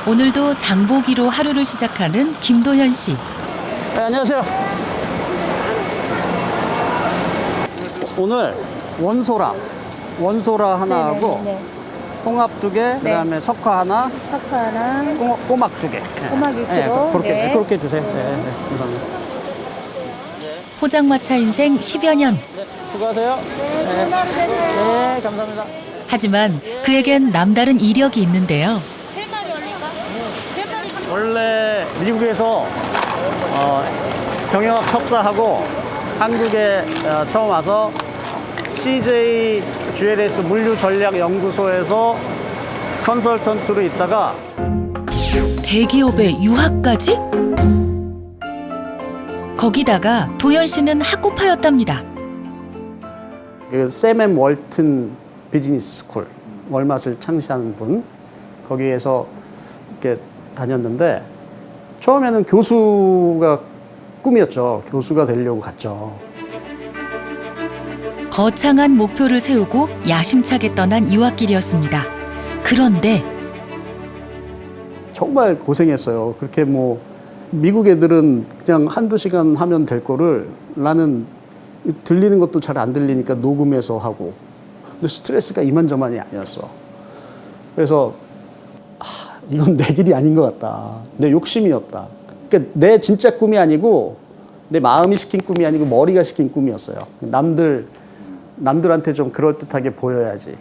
오늘도 장보기로 하루를 시작하는 김도현 씨. 네, 안녕하세요. 오늘 원소라 하나 하고 네네네. 홍합 2개, 그다음에 석화 하나, 석화 하나, 꼬막 2개. 꼬막 1kg. 그렇게 네. 그렇게 주세요. 네, 감사합니다. 포장마차 인생 10여 년. 네, 수고하세요. 네, 감사합니다. 하지만 그에겐 남다른 이력이 있는데요. 원래 미국에서 경영학 석사하고 한국에 처음 와서 CJ GLS 물류전략연구소에서 컨설턴트로 있다가 대기업의 유학까지? 거기다가 도현 씨는 학구파였답니다. 샘 월튼 비즈니스 스쿨 월맛을 창시한 분 거기에서 이렇게 다녔는데 처음에는 교수가 꿈이었죠. 교수가 되려고 갔죠. 거창한 목표를 세우고 야심차게 떠난 유학길이었습니다. 그런데 정말 고생했어요. 그렇게 뭐 미국 애들은 그냥 한두 시간 하면 될 거를 나는 들리는 것도 잘 안 들리니까 녹음해서 하고 근데 스트레스가 이만저만이 아니었어. 그래서 이건 내 길이 아닌 것 같다. 내 욕심이었다. 그러니까 내 진짜 꿈이 아니고 내 마음이 시킨 꿈이 아니고 머리가 시킨 꿈이었어요. 남들한테 좀 그럴듯하게 보여야지.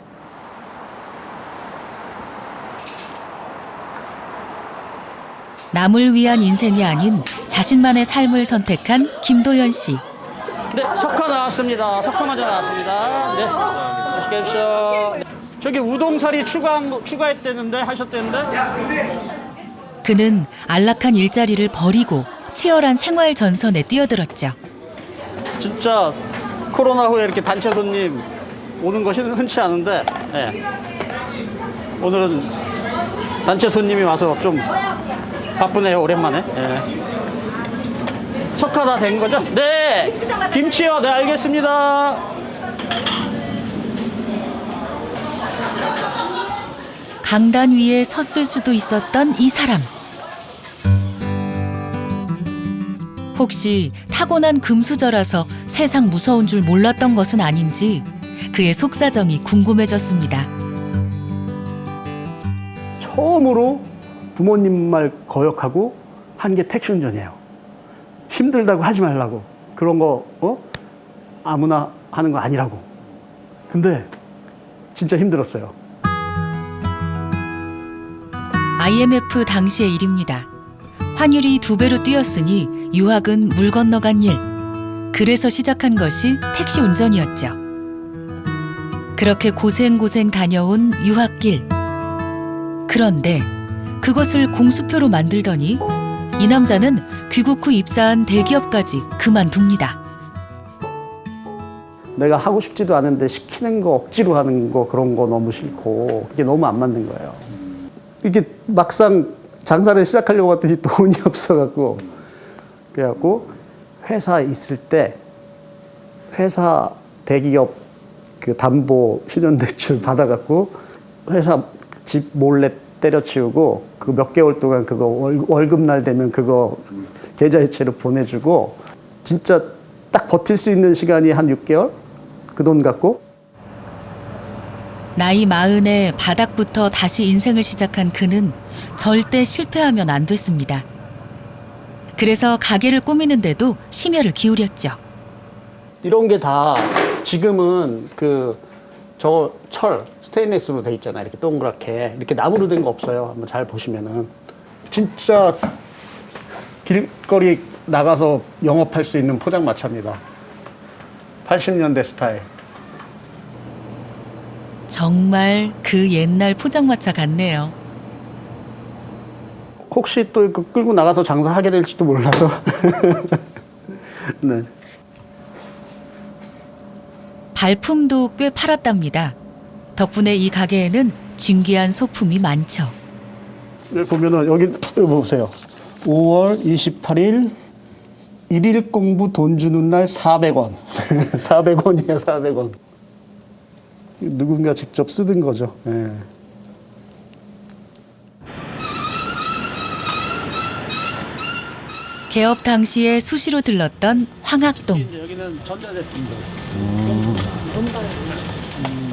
남을 위한 인생이 아닌 자신만의 삶을 선택한 김도현 씨. 네, 석화 나왔습니다. 석화 먼저 나왔습니다. 네, 맛있게 드십시오. 저기 우동사리 추가했대는데 하셨대는데? 그는 안락한 일자리를 버리고 치열한 생활 전선에 뛰어들었죠. 진짜 코로나 후에 이렇게 단체 손님 오는 것이 흔치 않은데 네. 오늘은 단체 손님이 와서 좀 바쁘네요. 오랜만에. 네. 석화 다 된 거죠? 네. 김치요. 네, 알겠습니다. 강단 위에 섰을 수도 있었던 이 사람. 혹시 타고난 금수저라서 세상 무서운 줄 몰랐던 것은 아닌지 그의 속사정이 궁금해졌습니다. 처음으로 부모님 말 거역하고 한 게 택시 운전이에요. 힘들다고 하지 말라고. 그런 거 아무나 하는 거 아니라고. 근데 진짜 힘들었어요. IMF 당시의 일입니다. 환율이 2배로 뛰었으니 유학은 물 건너간 일. 그래서 시작한 것이 택시 운전이었죠. 그렇게 고생고생 다녀온 유학길. 그런데 그것을 공수표로 만들더니 이 남자는 귀국 후 입사한 대기업까지 그만둡니다. 내가 하고 싶지도 않은데 시키는 거 억지로 하는 거 그런 거 너무 싫고 그게 너무 안 맞는 거예요. 이게 막상 장사를 시작하려고 했더니 돈이 없어갖고 그래갖고 회사 있을 때 회사 대기업 그 담보 신용대출 받아갖고 회사 집 몰래 때려치우고 그 몇 개월 동안 그거 월급날 되면 그거 계좌이체로 보내주고 진짜 딱 버틸 수 있는 시간이 한 6개월 그 돈 갖고 나이 40에 바닥부터 다시 인생을 시작한 그는 절대 실패하면 안 됐습니다. 그래서 가게를 꾸미는데도 심혈을 기울였죠. 이런 게 다 지금은 저 철 스테인리스로 돼 있잖아요. 이렇게 동그랗게 이렇게 나무로 된 거 없어요. 한번 잘 보시면은 진짜 길거리 나가서 영업할 수 있는 포장마차입니다. 80년대 스타일. 정말 그 옛날 포장마차 같네요. 혹시 또 이거 끌고 나가서 장사하게 될지도 몰라서. 네. 발품도 꽤 팔았답니다. 덕분에 이 가게에는 진귀한 소품이 많죠. 여기 보면은 여기 보세요. 5월 28일 일일 공부 돈 주는 날 400원. 400원이에요, 400원. 누군가 직접 쓰던 거죠. 예. 개업 당시에 수시로 들렀던 황학동. 여기는 전자제품들.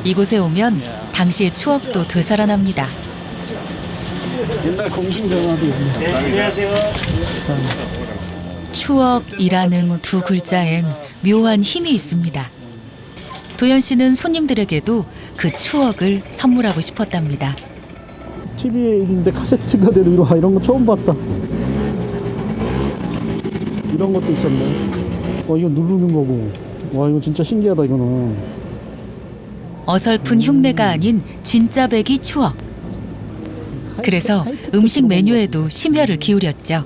이곳에 오면 당시의 추억도 되살아납니다. 옛날 공중전화도 있네. 안녕하세요. 추억이라는 두 글자엔 묘한 힘이 있습니다. 도연 씨는 손님들에게도 그 추억을 선물하고 싶었답니다. TV에 있는데 카세트가 되는 이런 거 처음 봤다. 이런 것도 있었네. 이거 누르는 거고. 와, 이거 진짜 신기하다, 이거는. 어설픈 흉내가 아닌 진짜 배기 추억. 그래서 음식 메뉴에도 심혈을 기울였죠.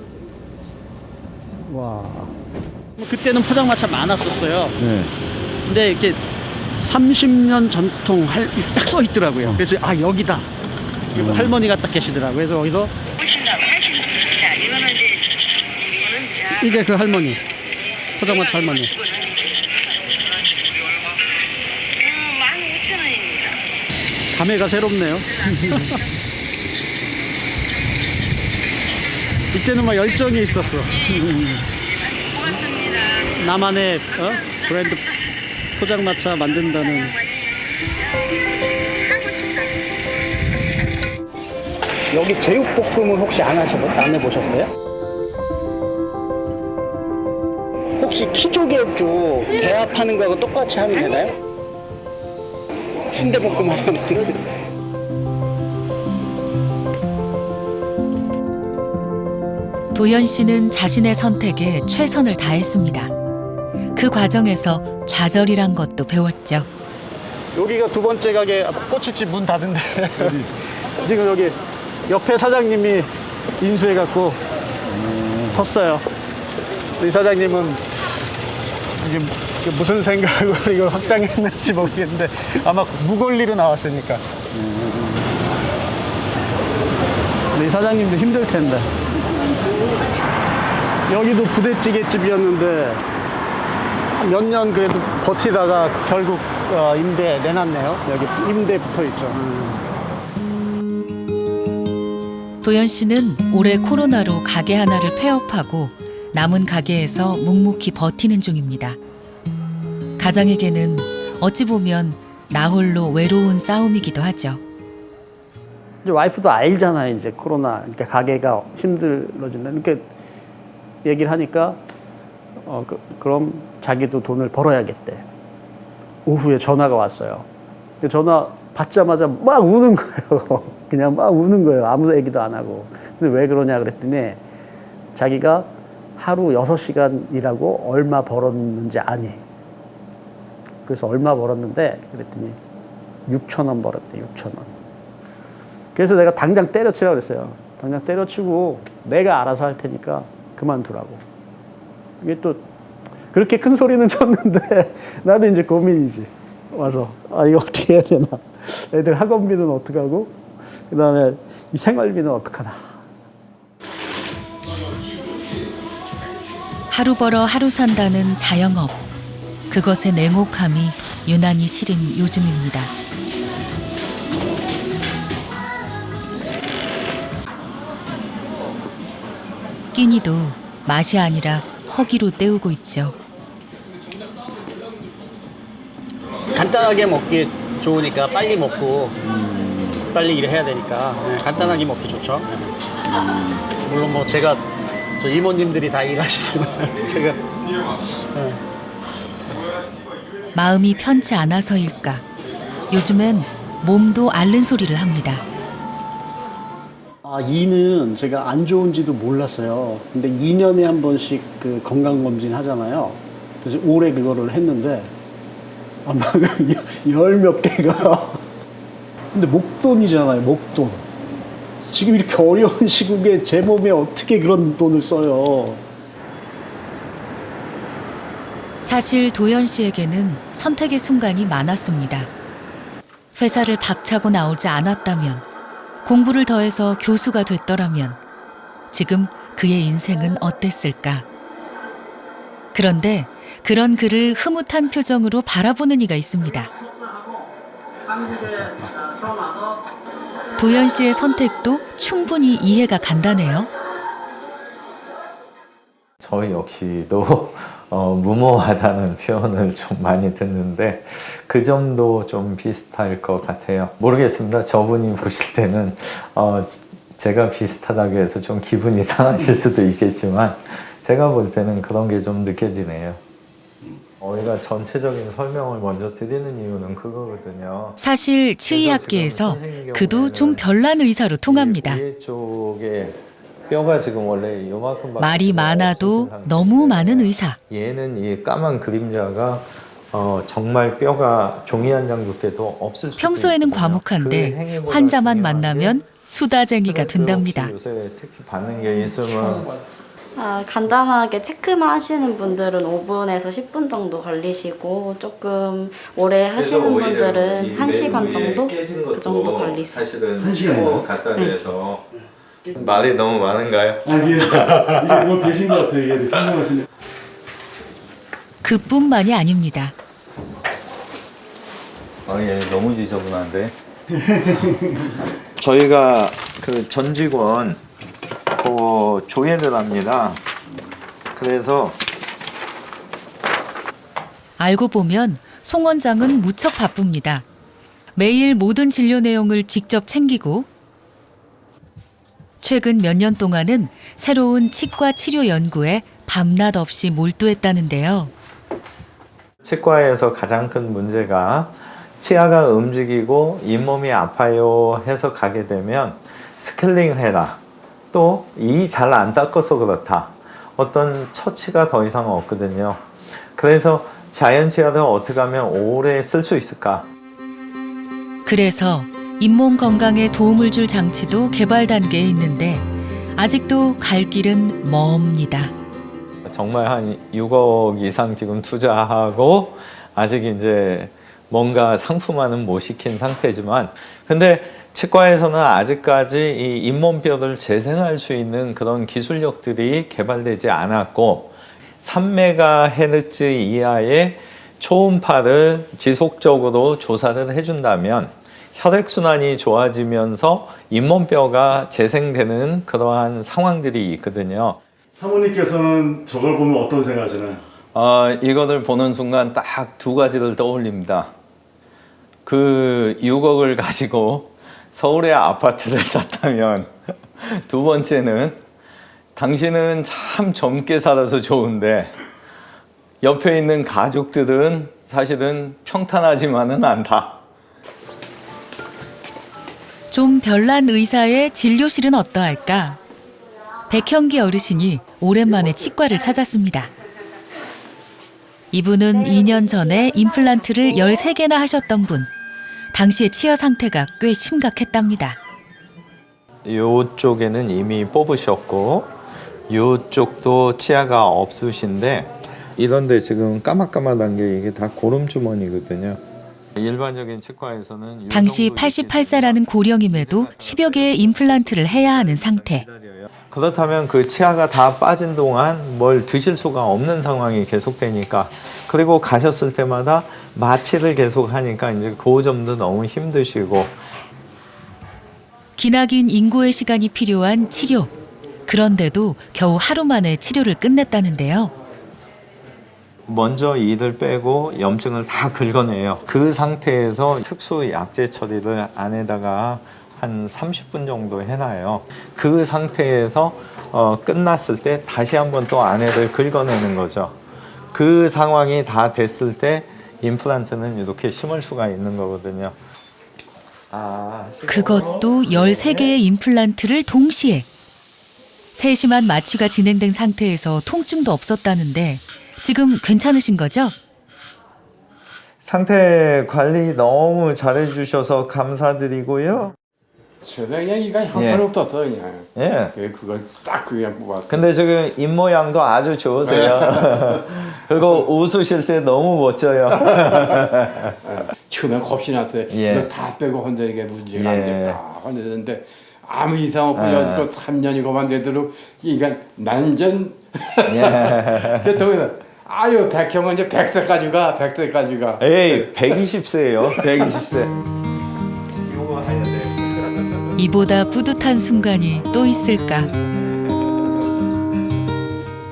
와. 그때는 포장마차 많았었어요. 네. 근데 이렇게 30년 전통 딱 써 있더라고요. 그래서 여기다. 할머니가 딱 계시더라고요. 그래서 거기서 이게 그 할머니, 포장마차 할머니. 15,000원입니다. 감회가 새롭네요. 이때는 막 열정이 있었어. 나만의 브랜드 포장마차 만든다는. 여기 제육볶음은 혹시 안 해보셨어요? 혹시 키조개도 배합하는 거하고 똑같이 하면 되나요? 순대볶음 하면 도연 씨는 자신의 선택에 최선을 다했습니다. 그 과정에서 좌절이란 것도 배웠죠. 여기가 두 번째 가게 꼬치집 문 닫은데 지금 여기 옆에 사장님이 인수해갖고 텄어요. 이 사장님은 이게 무슨 생각으로 이걸 확장했는지 모르겠는데 아마 무권리로 나왔으니까. 근데 이 사장님도 힘들 텐데. 여기도 부대찌개집이었는데 몇 년 그래도 버티다가 결국 임대 내놨네요. 여기 임대 붙어 있죠. 도연 씨는 올해 코로나로 가게 하나를 폐업하고 남은 가게에서 묵묵히 버티는 중입니다. 가장에게는 어찌 보면 나홀로 외로운 싸움이기도 하죠. 이제 와이프도 알잖아요. 이제 코로나, 그러니까 가게가 힘들어진다. 이렇게 얘기를 하니까 그럼 자기도 돈을 벌어야겠대. 오후에 전화가 왔어요. 전화 받자마자 막 우는 거예요. 그냥 막 우는 거예요. 아무 얘기도 안 하고. 근데 왜 그러냐 그랬더니 자기가 하루 6시간 일하고 얼마 벌었는지 아니. 그래서 얼마 벌었는데 그랬더니 6,000원 벌었대. 6,000원. 그래서 내가 당장 때려치라고 그랬어요. 당장 때려치고 내가 알아서 할 테니까 그만두라고. 이게 또 그렇게 큰 소리는 쳤는데 나도 이제 고민이지. 와서 이거 어떻게 해야 되나. 애들 학원비는 어떡하고 그 다음에 이 생활비는 어떡하나. 하루 벌어 하루 산다는 자영업. 그것의 냉혹함이 유난히 시린 요즘입니다. 끼니도 맛이 아니라 허기로 때우고 있죠. 간단하게 먹기 좋으니까 빨리 먹고 빨리 일을 해야 되니까 간단하게 먹기 좋죠. 물론 뭐 제가 저 이모님들이 다 일하시지만 제가 마음이 편치 않아서일까. 요즘엔 몸도 앓는 소리를 합니다. 이는 제가 안 좋은지도 몰랐어요. 근데 2년에 한 번씩 그 건강검진 하잖아요. 그래서 올해 그거를 했는데 아마 10몇 개가 근데 목돈이잖아요. 목돈. 지금 이렇게 어려운 시국에 제 몸에 어떻게 그런 돈을 써요. 사실 도연 씨에게는 선택의 순간이 많았습니다. 회사를 박차고 나오지 않았다면, 공부를 더해서 교수가 됐더라면 지금 그의 인생은 어땠을까? 그런데 그런 그를 흐뭇한 표정으로 바라보는 이가 있습니다. 도연 씨의 선택도 충분히 이해가 간다네요. 저 역시도 무모하다는 표현을 좀 많이 듣는데 그 점도 좀 비슷할 것 같아요. 모르겠습니다. 저분이 보실 때는 제가 비슷하다고 해서 좀 기분이 상하실 수도 있겠지만 제가 볼 때는 그런 게 좀 느껴지네요. 저희가 전체적인 설명을 먼저 드리는 이유는 그거거든요. 사실 치의학계에서 그도 좀 별난 의사로 통합니다. 위에 쪽에 뼈가 지금 원래 요만큼 말이 많아도 너무 많은 의사. 얘는 이 까만 그림자가 정말 뼈가 종이 한 장 두께도 없을 수도 평소에는 있거든요. 그 과묵한데 행위보다 환자만 중요한 게 만나면 수다쟁이가 스트레스 된답니다. 혹시 요새 특히 받는 게 있으면 간단하게 체크만 하시는 분들은 5분에서 10분 정도 걸리시고 조금 오래 하시는 분들은 1시간 정도? 그 정도 걸리세요. 사실은 한 시간이요? 갖다 대서 말이 너무 많은가요? 이게 뭐 계신 것 같아요. 이게 설명하시는. 그뿐만이 아닙니다. 예, 너무 지저분한데. 저희가 그 전 직원 조회를 합니다. 그래서 알고 보면 송 원장은 무척 바쁩니다. 매일 모든 진료 내용을 직접 챙기고 최근 몇 년 동안은 새로운 치과 치료 연구에 밤낮 없이 몰두했다는데요. 치과에서 가장 큰 문제가 치아가 움직이고 잇몸이 아파요 해서 가게 되면 스케일링 해라. 또 이 잘 안 닦아서 그렇다. 어떤 처치가 더 이상 없거든요. 그래서 자연 치아를 어떻게 하면 오래 쓸 수 있을까? 그래서 잇몸 건강에 도움을 줄 장치도 개발 단계에 있는데 아직도 갈 길은 멉니다. 정말 한 6억 이상 지금 투자하고 아직 이제 뭔가 상품화는 못 시킨 상태지만 근데 치과에서는 아직까지 이 잇몸뼈를 재생할 수 있는 그런 기술력들이 개발되지 않았고 3MHz 이하의 초음파를 지속적으로 조사를 해준다면 혈액순환이 좋아지면서 잇몸뼈가 재생되는 그러한 상황들이 있거든요. 사모님께서는 저걸 보면 어떤 생각하시나요? 이거를 보는 순간 딱 두 가지를 떠올립니다. 그 6억을 가지고 서울에 아파트를 샀다면 두 번째는 당신은 참 젊게 살아서 좋은데 옆에 있는 가족들은 사실은 평탄하지만은 않다. 좀 별난 의사의 진료실은 어떠할까? 백형기 어르신이 오랜만에 치과를 찾았습니다. 이분은 2년 전에 임플란트를 13개나 하셨던 분. 당시의 치아 상태가 꽤 심각했답니다. 이쪽에는 이미 뽑으셨고 이쪽도 치아가 없으신데 이런데 지금 까맣까맣한 게 이게 다 고름주머니거든요. 일반적인 치과에서는 당시 88세라는 고령임에도 10여 개의 임플란트를 해야 하는 상태. 그렇다면 그 치아가 다 빠진 동안 뭘 드실 수가 없는 상황이 계속되니까 그리고 가셨을 때마다 마취를 계속 하니까 이제 그 점도 너무 힘드시고 기나긴 인고의 시간이 필요한 치료. 그런데도 겨우 하루 만에 치료를 끝냈다는데요. 먼저 이를 빼고 염증을 다 긁어내요. 그 상태에서 특수 약제 처리를 안에다가 한 30분 정도 해놔요. 그 상태에서 끝났을 때 다시 한번 또 안에를 긁어내는 거죠. 그 상황이 다 됐을 때 임플란트는 이렇게 심을 수가 있는 거거든요. 그것도 13개의 임플란트를 동시에. 세심한 마취가 진행된 상태에서 통증도 없었다는데 지금 괜찮으신 거죠? 상태 관리 너무 잘해주셔서 감사드리고요. 세상에 이가 예. 형편없었어 그냥. 예. 그걸 딱 그냥 뽑았어. 근데 지금 입 모양도 아주 좋으세요. 그리고 웃으실 때 너무 멋져요. 처음에 겁신한테 예. 너 다 빼고 혼자는 게 문제가 안 예. 됐다. 혼자는데 아무 이상 없고 여지껏 3년이고만 되도록 이가 난전. 그래서 아유 백형은 이제 100세까지 가. 100세까지 가. 에이 120세예요. 120세. 이거 해야 돼. 이보다 뿌듯한 순간이 또 있을까?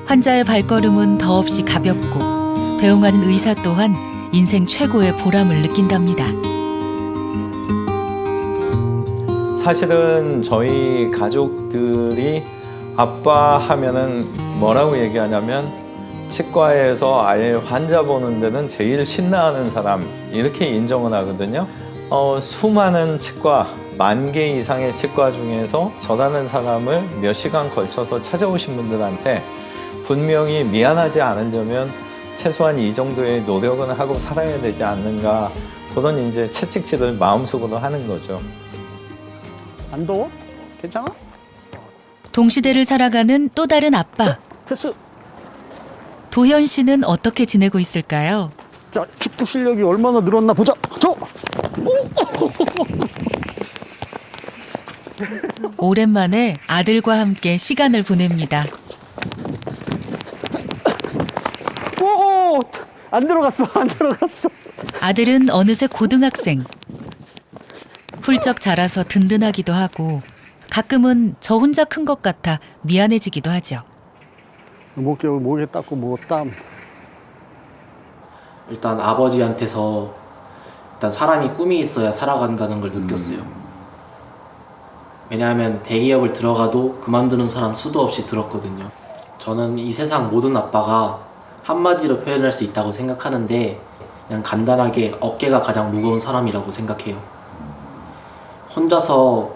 환자의 발걸음은 더없이 가볍고 배웅하는 의사 또한 인생 최고의 보람을 느낀답니다. 사실은 저희 가족들이 아빠 하면은 뭐라고 얘기하냐면 치과에서 아예 환자 보는 데는 제일 신나하는 사람 이렇게 인정을 하거든요. 수많은 치과, 10,000개 이상의 치과 중에서 저라는 사람을 몇 시간 걸쳐서 찾아오신 분들한테 분명히 미안하지 않으려면 최소한 이 정도의 노력은 하고 살아야 되지 않는가, 그런 이제 채찍질을 마음속으로 하는 거죠. 안 더워? 괜찮아? 동시대를 살아가는 또 다른 아빠. 됐어. 도현 씨는 어떻게 지내고 있을까요? 자, 축구 실력이 얼마나 늘었나 보자. 저! 오랜만에 아들과 함께 시간을 보냅니다. 오! 안 들어갔어. 안 들어갔어. 아들은 어느새 고등학생. 훌쩍 자라서 든든하기도 하고 가끔은 저 혼자 큰 것 같아 미안해지기도 하죠. 목에 닦고 뭐 땀. 일단 아버지한테서 일단 사람이 꿈이 있어야 살아간다는 걸 느꼈어요. 왜냐하면 대기업을 들어가도 그만두는 사람 수도 없이 들었거든요. 저는 이 세상 모든 아빠가 한마디로 표현할 수 있다고 생각하는데 그냥 간단하게 어깨가 가장 무거운 사람이라고 생각해요. 혼자서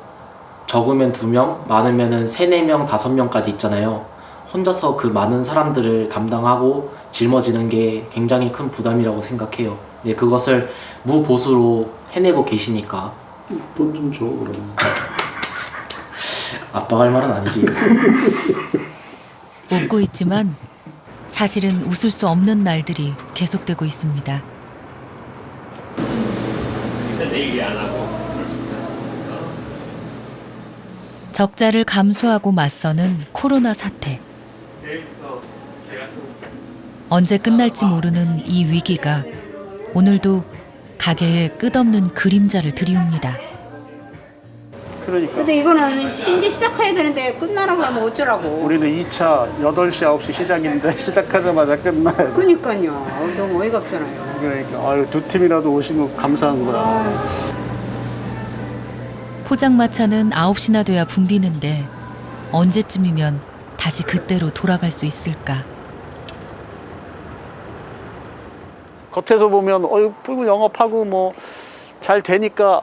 적으면 2명, 많으면 3, 4명, 5명까지 있잖아요. 혼자서 그 많은 사람들을 담당하고 짊어지는 게 굉장히 큰 부담이라고 생각해요. 근데 그것을 무보수로 해내고 계시니까. 돈 좀 줘 그러면. 아빠가 할 말은 아니지. 웃고 있지만 사실은 웃을 수 없는 날들이 계속되고 있습니다. 적자를 감수하고 맞서는 코로나 사태. 언제 끝날지 모르는 이 위기가 오늘도 가게에 끝없는 그림자를 들이웁니다. 그러니까. 근데 이거는 이제 시작해야 되는데 끝나라고 하면 어쩌라고. 우리는 2차 8시, 9시 시작인데 시작하자마자 끝나야 돼. 그니까요. 너무 어이가 없잖아요. 그러니까 아유, 2팀이라도 오신 거 감사한 거야. 포장마차는 9시나 돼야 붐비는데 언제쯤이면 다시 그때로 돌아갈 수 있을까? 겉에서 보면 풀고 영업하고 뭐 잘 되니까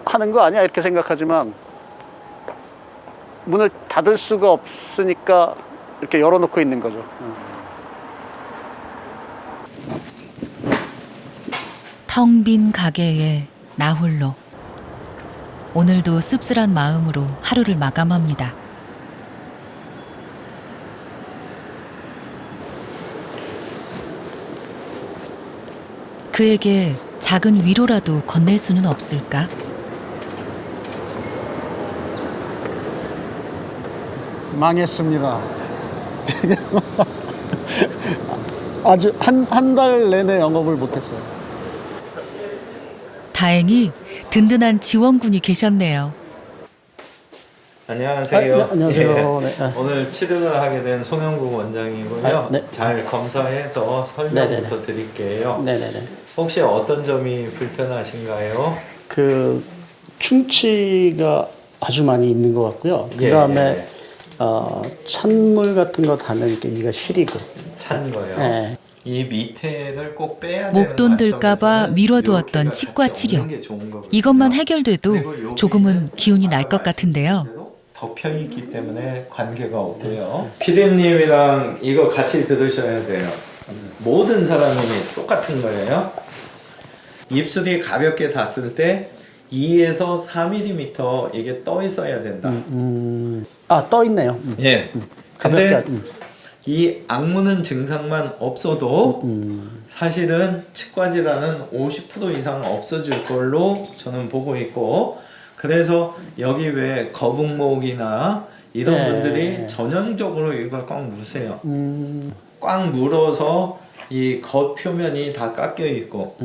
하는 거 아니야 이렇게 생각하지만 문을 닫을 수가 없으니까 이렇게 열어놓고 있는 거죠. 텅 빈 가게에 나 홀로. 오늘도 씁쓸한 마음으로 하루를 마감합니다. 그에게 작은 위로라도 건넬 수는 없을까? 망했습니다. 아주 한 달 내내 영업을 못했어요. 다행히 든든한 지원군이 계셨네요. 안녕하세요. 네, 안녕하세요. 예. 네. 오늘 치료를 하게 된 송영국 원장이고요. 네. 잘 검사해서 설명부터 네네네. 드릴게요. 네네네. 혹시 어떤 점이 불편하신가요? 그 충치가 아주 많이 있는 것 같고요. 그 예, 다음에 찬물 같은 거 닿으면 이렇게 이가 시리고. 찬 거요. 예. 이 밑에를 꼭 빼야 되는 목돈 들까봐 관점에서는 미뤄두었던 이렇게가 치과 같이 치료. 없는 게 좋은 거거든요. 이것만 그리고 해결돼도 여기는 조금은 기운이 날 것 같은데요. 덮여 있기 때문에 관계가 없고요. 피디님이랑 이거 같이 들으셔야 돼요. 모든 사람이 똑같은 거예요. 입술이 가볍게 닿았을 때 2에서 4mm 이게 떠 있어야 된다. 떠 있네요. 예. 가볍게. 근데 이 악무는 증상만 없어도 사실은 치과 질환은 50% 이상 없어질 걸로 저는 보고 있고, 그래서 여기 왜 거북목이나 이런 네. 분들이 전형적으로 이걸 꽉 무세요. 꽉 물어서 이 겉표면이 다 깎여 있고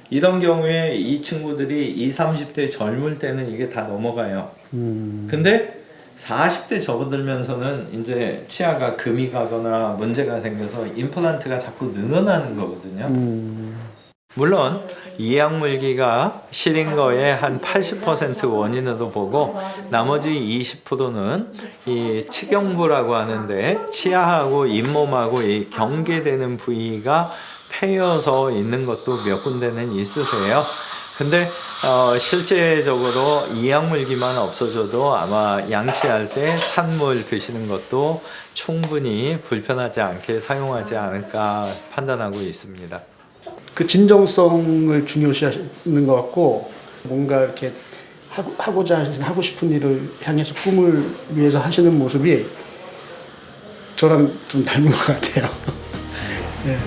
이런 경우에 이 친구들이 20, 30대 젊을 때는 이게 다 넘어가요. 근데 40대 접어들면서는 이제 치아가 금이 가거나 문제가 생겨서 임플란트가 자꾸 늘어나는 거거든요. 물론 이약물기가 시린 거의 한 80% 원인으로 보고 나머지 20%는 이 치경부라고 하는데 치아하고 잇몸하고 이 경계되는 부위가 패여서 있는 것도 몇 군데는 있으세요. 근데 실제적으로 이약물기만 없어져도 아마 양치할 때 찬물 드시는 것도 충분히 불편하지 않게 사용하지 않을까 판단하고 있습니다. 그 진정성을 중요시하는 것 같고 뭔가 이렇게 하고 싶은 일을 향해서 꿈을 위해서 하시는 모습이 저랑 좀 닮은 것 같아요. 네.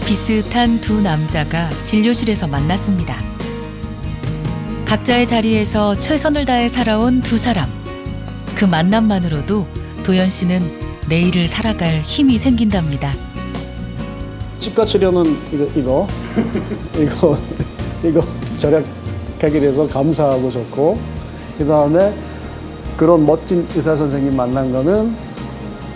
비슷한 두 남자가 진료실에서 만났습니다. 각자의 자리에서 최선을 다해 살아온 두 사람. 그 만남만으로도 도연 씨는 내일을 살아갈 힘이 생긴답니다. 치과 치료는 이거 절약하게 돼서 감사하고 좋고, 그 다음에 그런 멋진 의사 선생님 만난 거는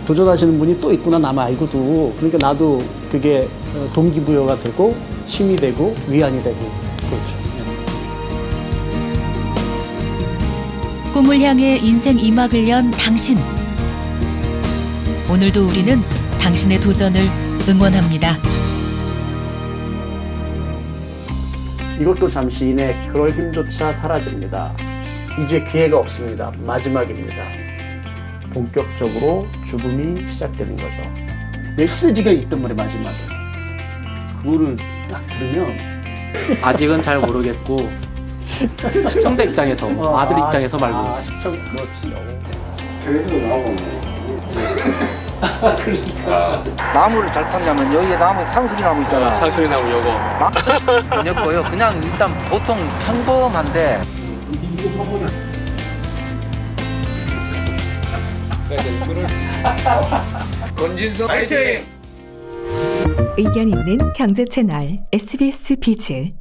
도전하시는 분이 또 있구나 남 알고도. 그러니까 나도 그게 동기부여가 되고 힘이 되고 위안이 되고 그렇죠. 꿈을 향해 인생 2막을 연 당신. 오늘도 우리는 당신의 도전을 응원합니다. 이것도 잠시 이내 그럴 힘조차 사라집니다. 이제 기회가 없습니다. 마지막입니다. 본격적으로 죽음이 시작되는 거죠. 메시지가 있단 말이에요, 마지막에. 그거를 딱 들으면 아직은 잘 모르겠고 시청자 입장에서 아들 입장에서 말고 시청 그렇지요. 나무를 잘 탔냐면 여기에 나무 상수리 나무 있잖아. 상수리 나무 요거 아니었고요. 그냥 일단 보통 평범한데. 권진성 화이팅! 의견 있는 경제 채널 SBS 비즈.